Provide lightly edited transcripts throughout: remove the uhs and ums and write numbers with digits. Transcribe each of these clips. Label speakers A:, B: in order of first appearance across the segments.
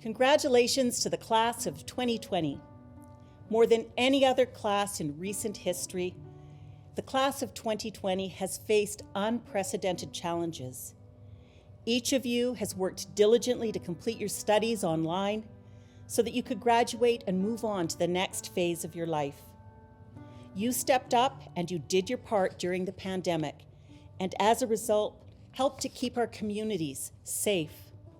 A: Congratulations to the class of 2020. More than any other class in recent history, the class of 2020 has faced unprecedented challenges. Each of you has worked diligently to complete your studies online so that you could graduate and move on to the next phase of your life. You stepped up and you did your part during the pandemic, and as a result, helped to keep our communities safe.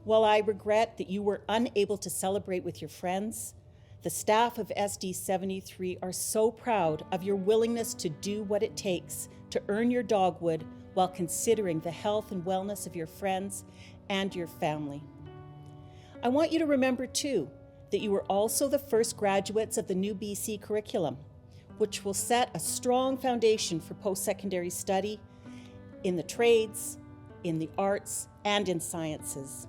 A: While I regret that you were unable to celebrate with your friends, the staff of SD 73 are so proud of your willingness to do what it takes to earn your dogwood while considering the health and wellness of your friends and your family. I want you to remember too that you were also the first graduates of the new BC curriculum, which will set a strong foundation for post-secondary study in the trades, in the arts, and in sciences.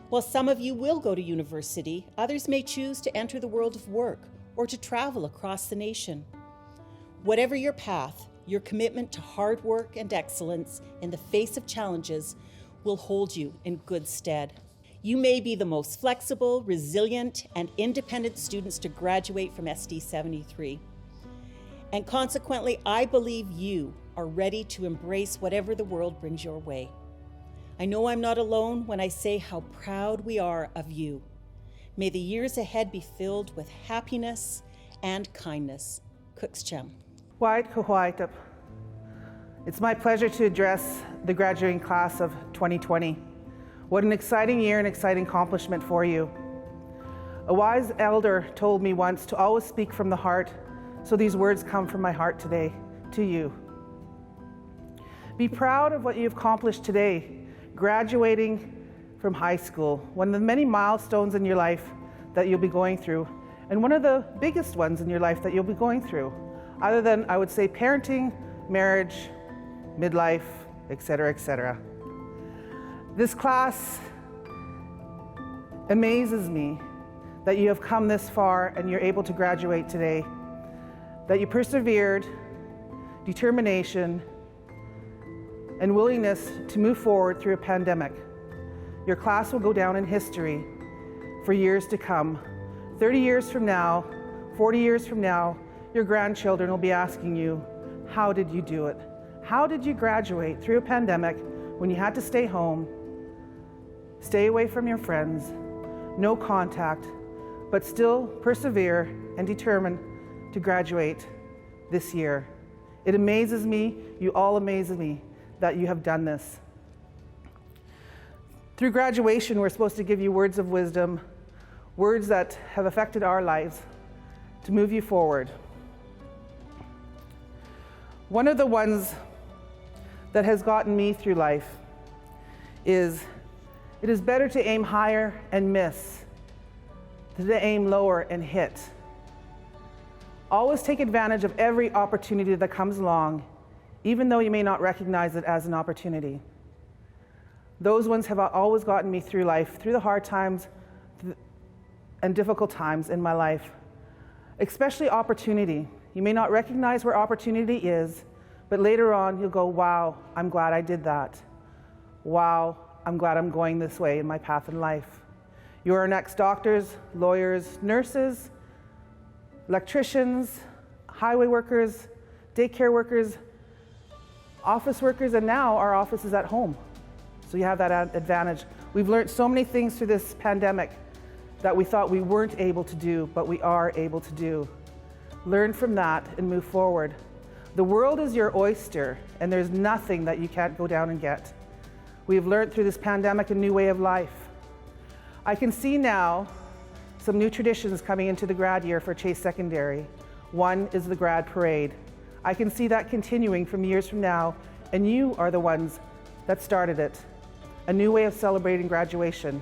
A: While some of you will go to university, others may choose to enter the world of work or to travel across the nation. Whatever your path, your commitment to hard work and excellence in the face of challenges will hold you in good stead. You may be the most flexible, resilient, and independent students to graduate from SD 73. And consequently, I believe you are ready to embrace whatever the world brings your way. I know I'm not alone when I say how proud we are of you. May the years ahead be filled with happiness and kindness. Cookschem.
B: It's my pleasure to address the graduating class of 2020. What an exciting year and exciting accomplishment for you. A wise elder told me once to always speak from the heart, so these words come from my heart today to you. Be proud of what you've accomplished today, graduating from high school, one of the many milestones in your life that you'll be going through, and one of the biggest ones in your life that you'll be going through, other than, I would say, parenting, marriage, midlife, etc., etc. This class amazes me that you have come this far and you're able to graduate today, that you persevered, determination, and willingness to move forward through a pandemic. Your class will go down in history for years to come. 30 years from now, 40 years from now, your grandchildren will be asking you, how did you do it? How did you graduate through a pandemic when you had to stay home, stay away from your friends, no contact, but still persevere and determine to graduate this year? It amazes me, you all amaze me, that you have done this. Through graduation, we're supposed to give you words of wisdom, words that have affected our lives to move you forward. One of the ones that has gotten me through life is, it is better to aim higher and miss than to aim lower and hit. Always take advantage of every opportunity that comes along, even though you may not recognize it as an opportunity. Those ones have always gotten me through life, through the hard times and difficult times in my life, especially opportunity. You may not recognize where opportunity is, but later on you'll go, wow, I'm glad I did that. Wow, I'm glad I'm going this way in my path in life. You are next doctors, lawyers, nurses, electricians, highway workers, daycare workers, office workers, and now our office is at home. So you have that advantage. We've learned so many things through this pandemic that we thought we weren't able to do, but we are able to do. Learn from that and move forward. The world is your oyster, and there's nothing that you can't go down and get. We've learned through this pandemic a new way of life. I can see now some new traditions coming into the grad year for Chase Secondary. One is the grad parade. I can see that continuing from years from now, and you are the ones that started it. A new way of celebrating graduation,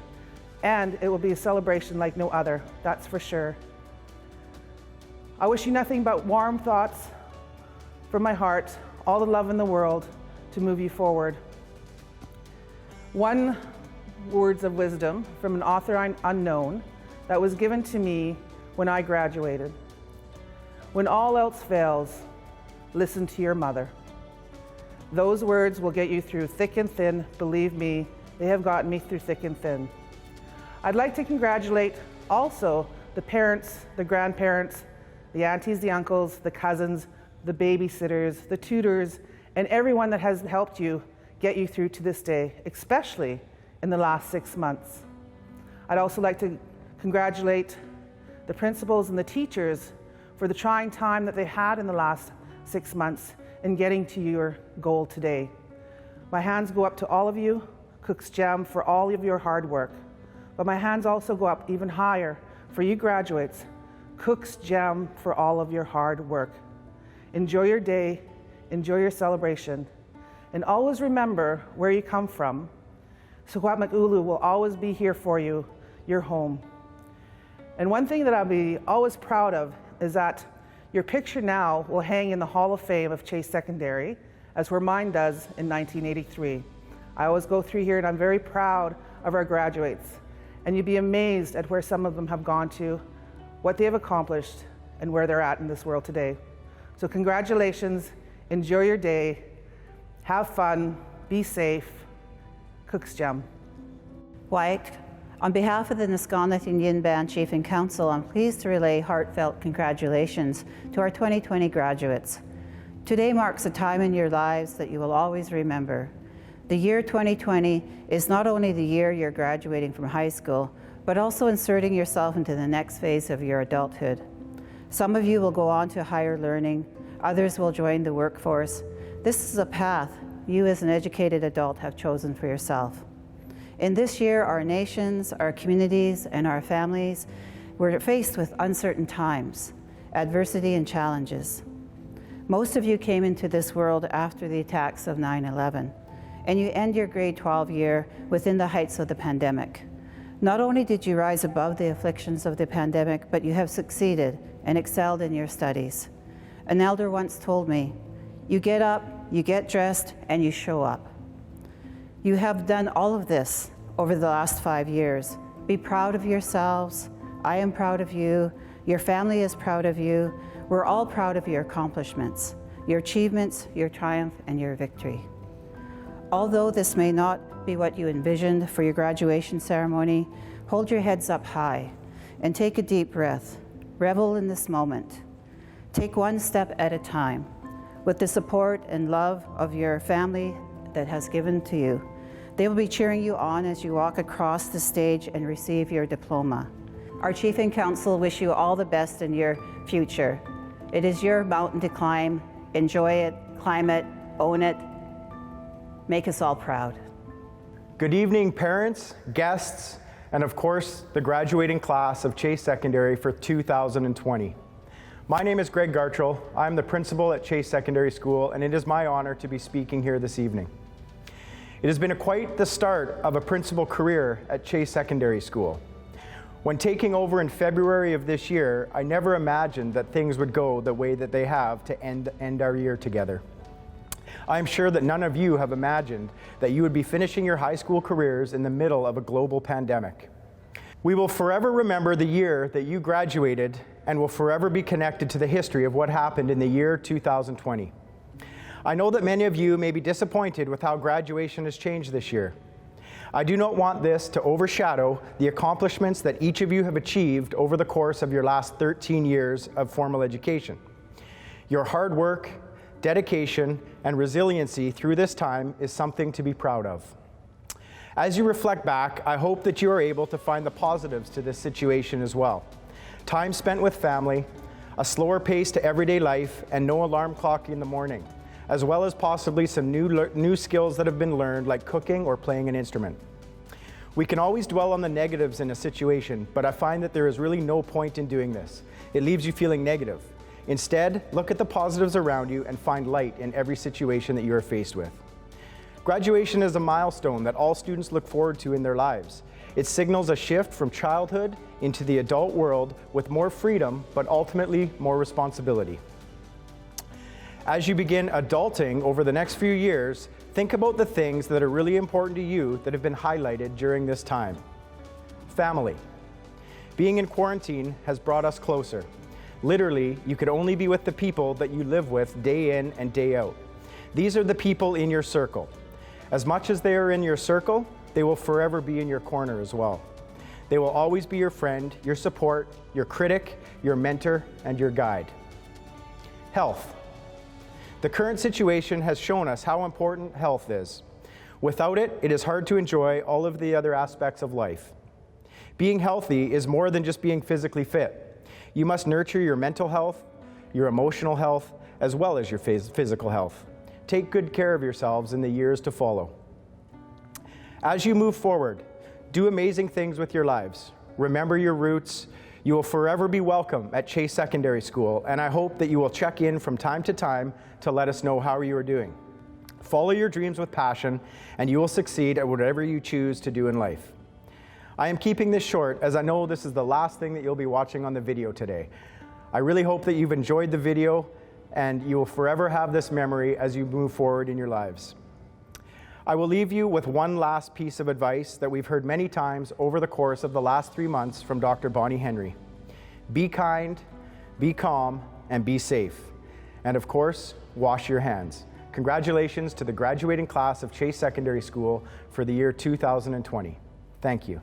B: and it will be a celebration like no other, that's for sure. I wish you nothing but warm thoughts from my heart, all the love in the world to move you forward. One words of wisdom from an author unknown that was given to me when I graduated. When all else fails, listen to your mother. Those words will get you through thick and thin. Believe me, they have gotten me through thick and thin. I'd like to congratulate also the parents, the grandparents, the aunties, the uncles, the cousins, the babysitters, the tutors, and everyone that has helped you get you through to this day, especially in the last 6 months. I'd also like to congratulate the principals and the teachers for the trying time that they had in the last 6 months in getting to your goal today. My hands go up to all of you, Cook's Gem, for all of your hard work. But my hands also go up even higher for you graduates, Cook's Gem, for all of your hard work. Enjoy your day, enjoy your celebration, and always remember where you come from. Secwepemcúlecw will always be here for you, your home. And one thing that I'll be always proud of is that your picture now will hang in the Hall of Fame of Chase Secondary, as where mine does in 1983. I always go through here and I'm very proud of our graduates. And you'd be amazed at where some of them have gone to, what they have accomplished, and where they're at in this world today. So congratulations, enjoy your day, have fun, be safe. Cook's Gem.
C: Wyatt, on behalf of the Nisgaanathon Yin Chief and Council, I'm pleased to relay heartfelt congratulations to our 2020 graduates. Today marks a time in your lives that you will always remember. The year 2020 is not only the year you're graduating from high school, but also inserting yourself into the next phase of your adulthood. Some of you will go on to higher learning, others will join the workforce. This is a path you as an educated adult have chosen for yourself. In this year, our nations, our communities, and our families were faced with uncertain times, adversity, and challenges. Most of you came into this world after the attacks of 9/11, and you end your grade 12 year within the heights of the pandemic. Not only did you rise above the afflictions of the pandemic, but you have succeeded and excelled in your studies. An elder once told me, you get up, you get dressed, and you show up. You have done all of this over the last 5 years. Be proud of yourselves. I am proud of you. Your family is proud of you. We're all proud of your accomplishments, your achievements, your triumph, and your victory. Although this may not be what you envisioned for your graduation ceremony, hold your heads up high and take a deep breath. Revel in this moment. Take one step at a time with the support and love of your family that has given to you. They will be cheering you on as you walk across the stage and receive your diploma. Our Chief and Council wish you all the best in your future. It is your mountain to climb. Enjoy it, climb it, own it. Make us all proud.
D: Good evening, parents, guests, and of course, the graduating class of Chase Secondary for 2020. My name is Greg Gartrell. I'm the principal at Chase Secondary School, and it is my honor to be speaking here this evening. It has been quite the start of a principal career at Chase Secondary School. When taking over in February of this year, I never imagined that things would go the way that they have to end our year together. I'm sure that none of you have imagined that you would be finishing your high school careers in the middle of a global pandemic. We will forever remember the year that you graduated and will forever be connected to the history of what happened in the year 2020. I know that many of you may be disappointed with how graduation has changed this year. I do not want this to overshadow the accomplishments that each of you have achieved over the course of your last 13 years of formal education. Your hard work, dedication, and resiliency through this time is something to be proud of. As you reflect back, I hope that you are able to find the positives to this situation as well. Time spent with family, a slower pace to everyday life, and no alarm clock in the morning, as well as possibly some new skills that have been learned, like cooking or playing an instrument. We can always dwell on the negatives in a situation, but I find that there is really no point in doing this. It leaves you feeling negative. Instead, look at the positives around you and find light in every situation that you are faced with. Graduation is a milestone that all students look forward to in their lives. It signals a shift from childhood into the adult world with more freedom, but ultimately more responsibility. As you begin adulting over the next few years, think about the things that are really important to you that have been highlighted during this time. Family. Being in quarantine has brought us closer. Literally, you could only be with the people that you live with day in and day out. These are the people in your circle. As much as they are in your circle, they will forever be in your corner as well. They will always be your friend, your support, your critic, your mentor, and your guide. Health. The current situation has shown us how important health is. Without it, it is hard to enjoy all of the other aspects of life. Being healthy is more than just being physically fit. You must nurture your mental health, your emotional health, as well as your physical health. Take good care of yourselves in the years to follow. As you move forward, do amazing things with your lives. Remember your roots. You will forever be welcome at Chase Secondary School, and I hope that you will check in from time to time to let us know how you are doing. Follow your dreams with passion, and you will succeed at whatever you choose to do in life. I am keeping this short as I know this is the last thing that you'll be watching on the video today. I really hope that you've enjoyed the video and you will forever have this memory as you move forward in your lives. I will leave you with one last piece of advice that we've heard many times over the course of the last 3 months from Dr. Bonnie Henry. Be kind, be calm, and be safe. And of course, wash your hands. Congratulations to the graduating class of Chase Secondary School for the year 2020. Thank you.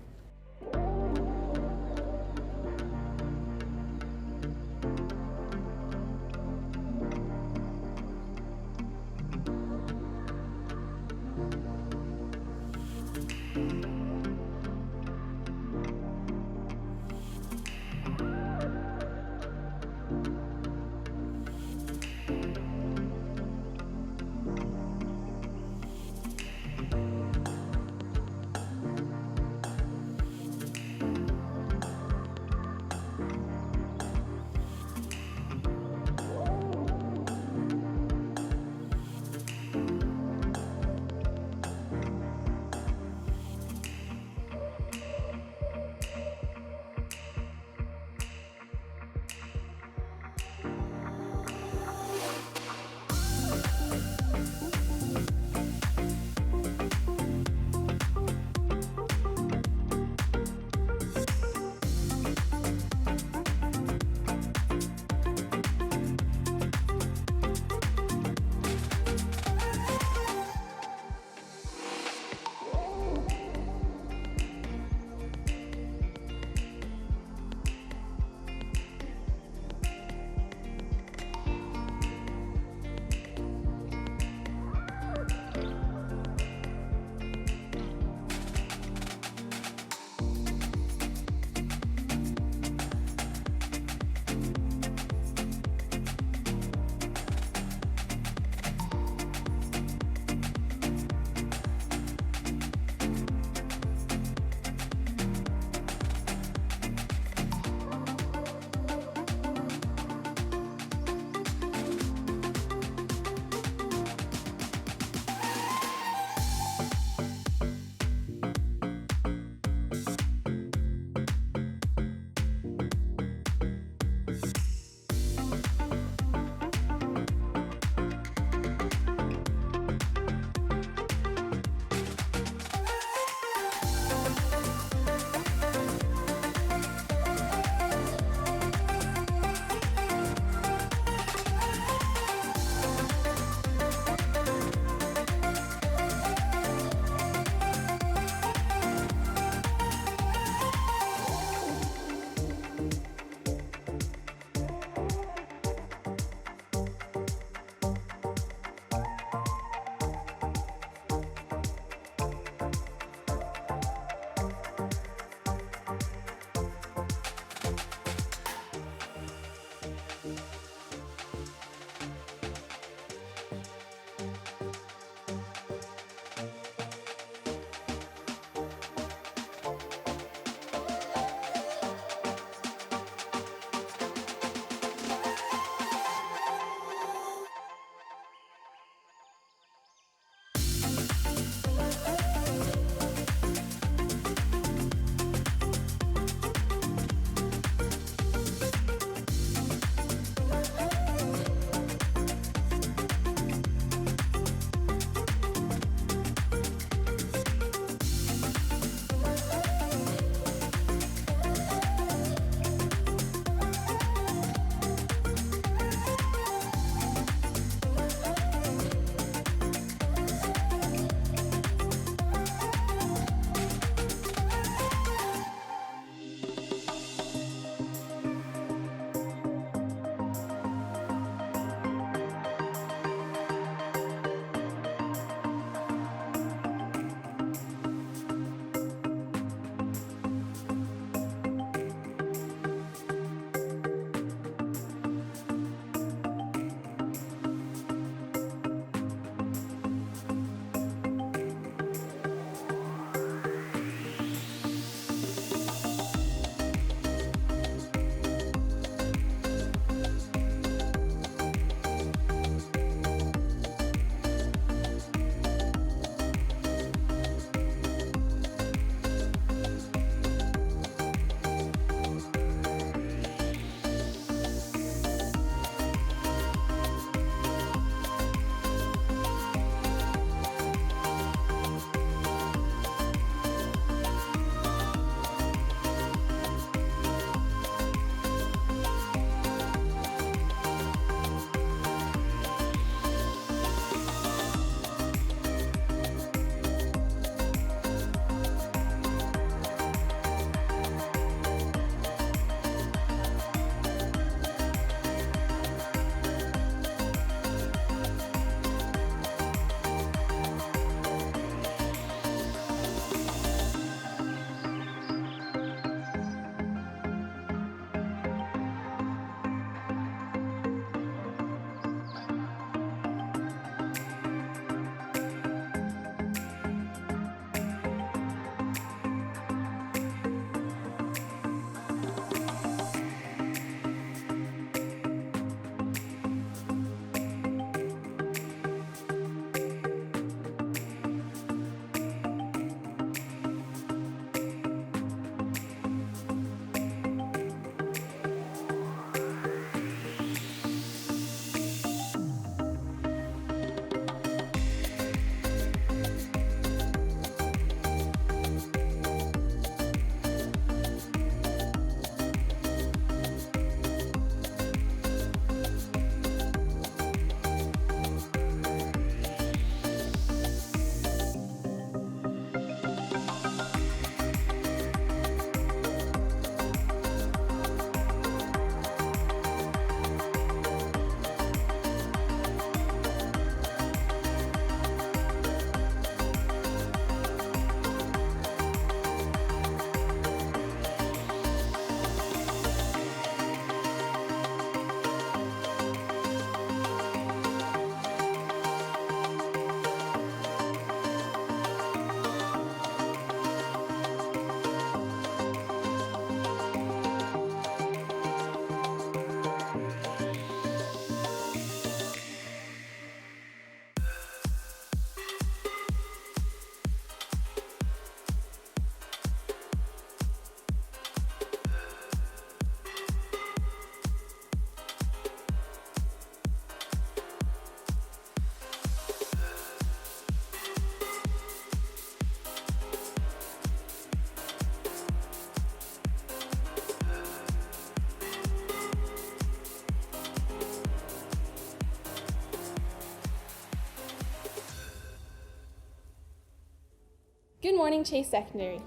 E: Good morning, Chase Secondary.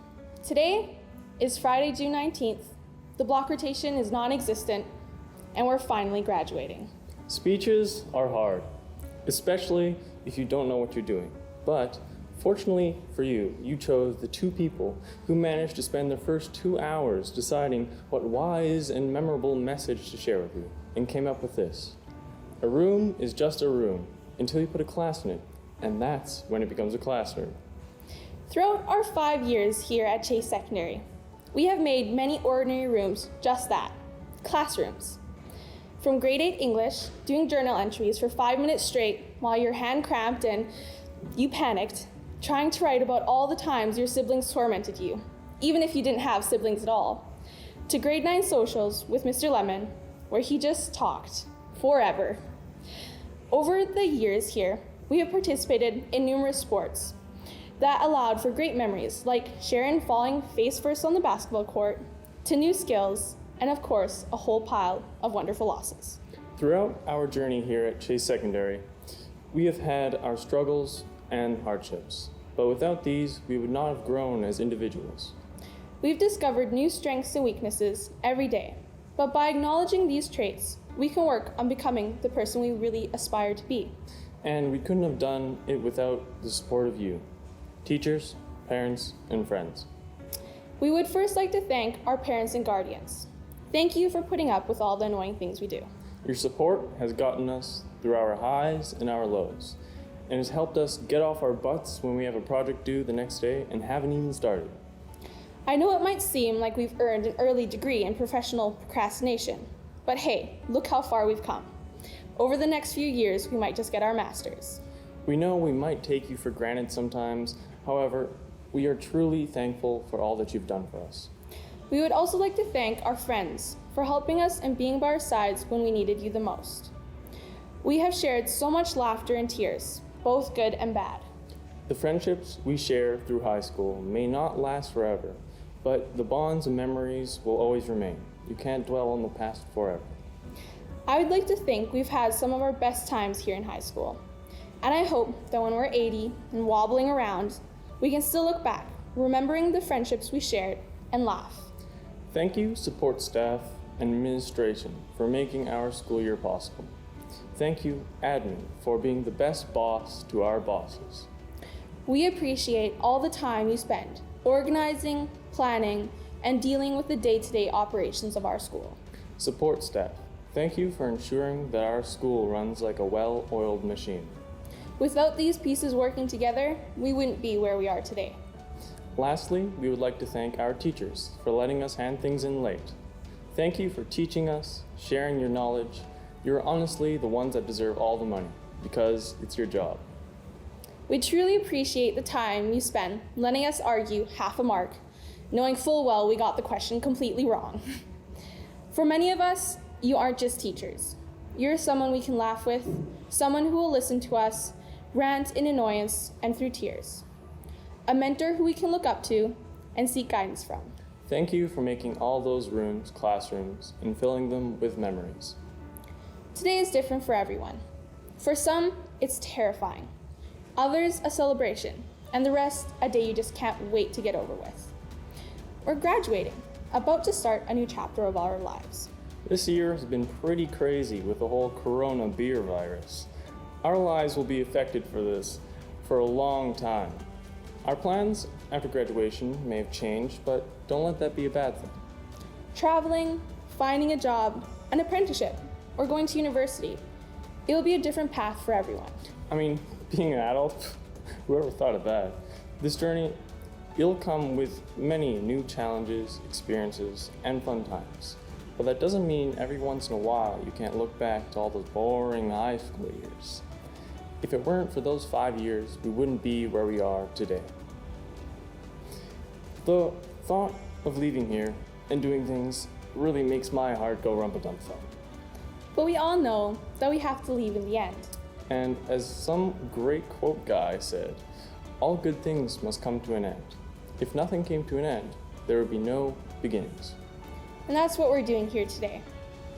E: Today is Friday, June 19th. The block rotation is non-existent, and we're finally graduating.
F: Speeches are hard, especially if you don't know what you're doing. But fortunately for you, you chose the two people who managed to spend their first 2 hours deciding what wise and memorable message to share with you, and came up with this. A room is just a room until you put a class in it, and that's when it becomes a classroom.
E: Throughout our 5 years here at Chase Secondary, we have made many ordinary rooms just that, classrooms. From grade 8 English, doing journal entries for 5 minutes straight while your hand cramped and you panicked, trying to write about all the times your siblings tormented you, even if you didn't have siblings at all, to grade 9 socials with Mr. Lemon, where he just talked forever. Over the years here, we have participated in numerous sports that allowed for great memories, like Sharon falling face first on the basketball court, to new skills, and of course, a whole pile of wonderful losses.
F: Throughout our journey here at Chase Secondary, we have had our struggles and hardships, but without these, we would not have grown as individuals.
E: We've discovered new strengths and weaknesses every day, but by acknowledging these traits, we can work on becoming the person we really aspire to be.
F: And we couldn't have done it without the support of you, teachers, parents, and friends.
E: We would first like to thank our parents and guardians. Thank you for putting up with all the annoying things we do.
F: Your support has gotten us through our highs and our lows, and has helped us get off our butts when we have a project due the next day and haven't even started.
E: I know it might seem like we've earned an early degree in professional procrastination, but hey, look how far we've come. Over the next few years, we might just get our master's.
F: We know we might take you for granted sometimes. However, we are truly thankful for all that you've done for us.
E: We would also like to thank our friends for helping us and being by our sides when we needed you the most. We have shared so much laughter and tears, both good and bad.
F: The friendships we share through high school may not last forever, but the bonds and memories will always remain. You can't dwell on the past forever.
E: I would like to think we've had some of our best times here in high school. And I hope that when we're 80 and wobbling around, we can still look back, remembering the friendships we shared, and laugh.
F: Thank you, support staff and administration, for making our school year possible. Thank you, admin, for being the best boss to our bosses.
E: We appreciate all the time you spend organizing, planning, and dealing with the day-to-day operations of our school.
F: Support staff, thank you for ensuring that our school runs like a well-oiled machine.
E: Without these pieces working together, we wouldn't be where we are today.
F: Lastly, we would like to thank our teachers for letting us hand things in late. Thank you for teaching us, sharing your knowledge. You're honestly the ones that deserve all the money, because it's your job.
E: We truly appreciate the time you spend letting us argue half a mark, knowing full well we got the question completely wrong. For many of us, you aren't just teachers. You're someone we can laugh with, someone who will listen to us, rant in annoyance and through tears. A mentor who we can look up to and seek guidance from.
F: Thank you for making all those rooms classrooms and filling them with memories.
E: Today is different for everyone. For some, it's terrifying. Others, a celebration. And the rest, a day you just can't wait to get over with. We're graduating, about to start a new chapter of our lives.
F: This year has been pretty crazy with the whole corona beer virus. Our lives will be affected for a long time. Our plans after graduation may have changed, but don't let that be a bad thing.
E: Traveling, finding a job, an apprenticeship, or going to university. It will be a different path for everyone.
F: I mean, being an adult, whoever thought of that? This journey, it'll come with many new challenges, experiences, and fun times. But that doesn't mean every once in a while you can't look back to all those boring high school years. If it weren't for those 5 years, we wouldn't be where we are today. The thought of leaving here and doing things really makes my heart go rumpa-dumpa.
E: But we all know that we have to leave in the end.
F: And as some great quote guy said, all good things must come to an end. If nothing came to an end, there would be no beginnings.
E: And that's what we're doing here today.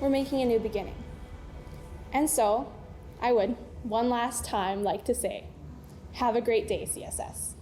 E: We're making a new beginning. And so, I would, one last time, like to say, have a great day, CSS.